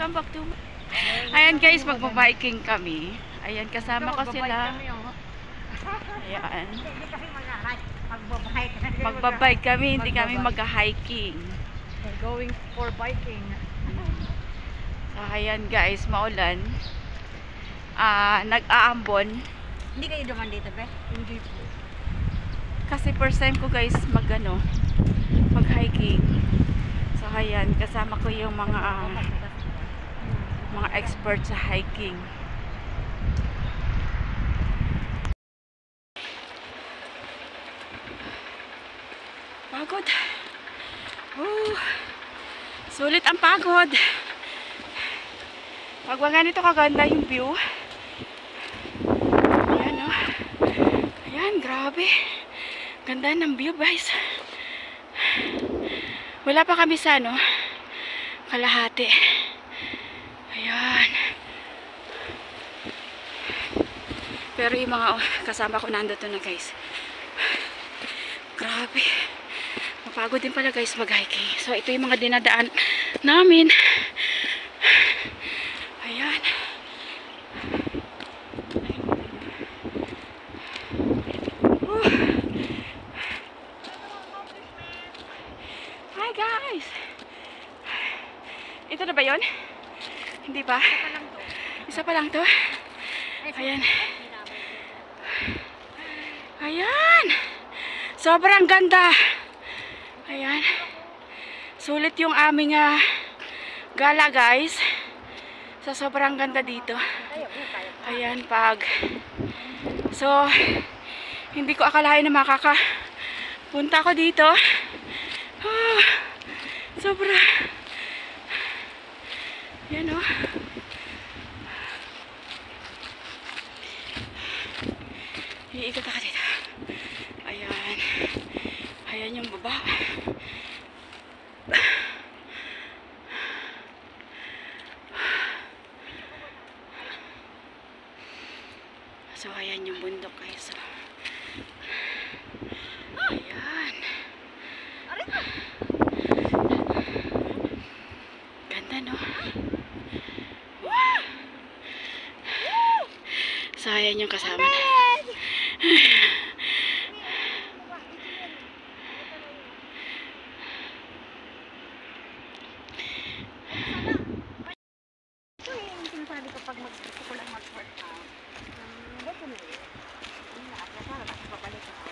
welcome back to Ayan guys, magbabiking kami. Ayan, kasama ko sila. Ayan. Magbabike kami, hindi kami mag-hiking. We're going for biking. So, ayan guys, maulan. Nag-aambon. Hindi kayo duman dito, be? Hindi po. Kasi first time ko guys mag-hiking. So ayan, kasama ko yung mga expert sa hiking. Pagod. Sulit ang pagod. Pag ganito kaganda yung view. Ayan o. Ayan, grabe. Ganda ng view guys. Wala pa kami sa kalahati. Ayan. Pero yung mga kasama ko nandito na guys. Grabe. Mapagod din pala guys mag-hiking. So ito yung mga dinadaan namin. Ayan. Hi guys. Ito na ba yun? Hindi pa? Isa pa lang to. Ayan. Ayan. Sobrang ganda. Ayan. Sulit yung aming gala guys. So sobrang ganda dito. Ayan So hindi ko akalain na makakapunta ko dito. Sobra. Yan o. Iikot ako dito. Ayan. Ayan yung baba. So ayan yung bundok guys. Ayan. Ganda no? So ayan yung kasama na.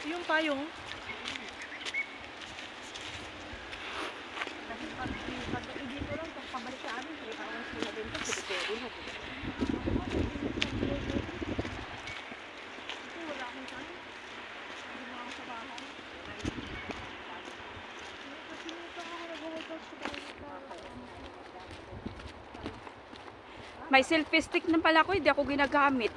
Yung payong. May selfie stick na pala ko, hindi ako ginagamit.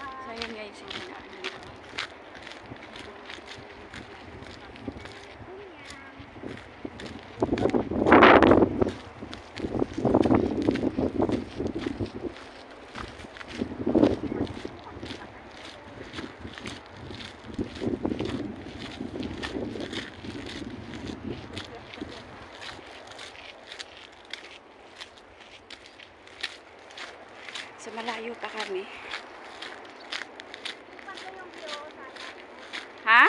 So ayan guys, so malayo pa kami. Ha?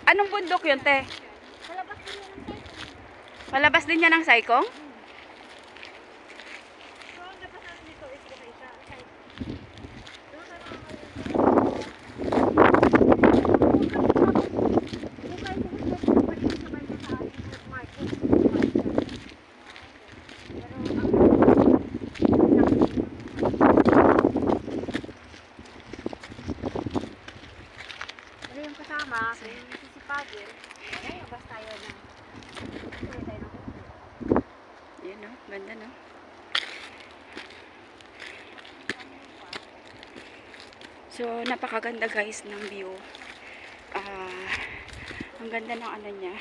Anong bundok yun, te? Palabas din yan ng Saikong? Yan no, ganda no. So napakaganda guys ng view. Ang ganda ng ano niya.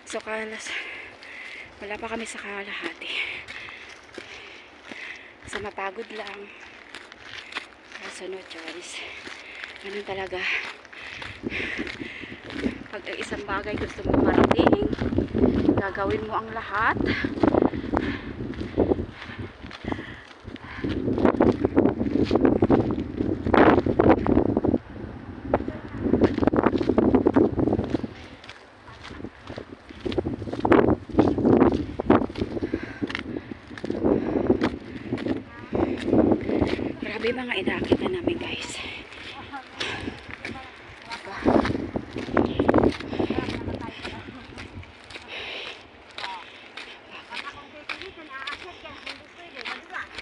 So wala pa kami sa kalahati. So mapagod lang. kasunod, guys. Ganun talaga. Pag ang isang bagay gusto mo marating, gagawin mo ang lahat. Grabe mga inakita namin, guys.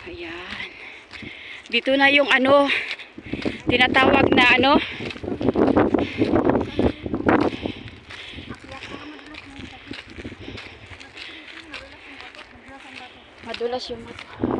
Ayan. Dito na yung ano, tinatawag na ano. Madulas yung mata.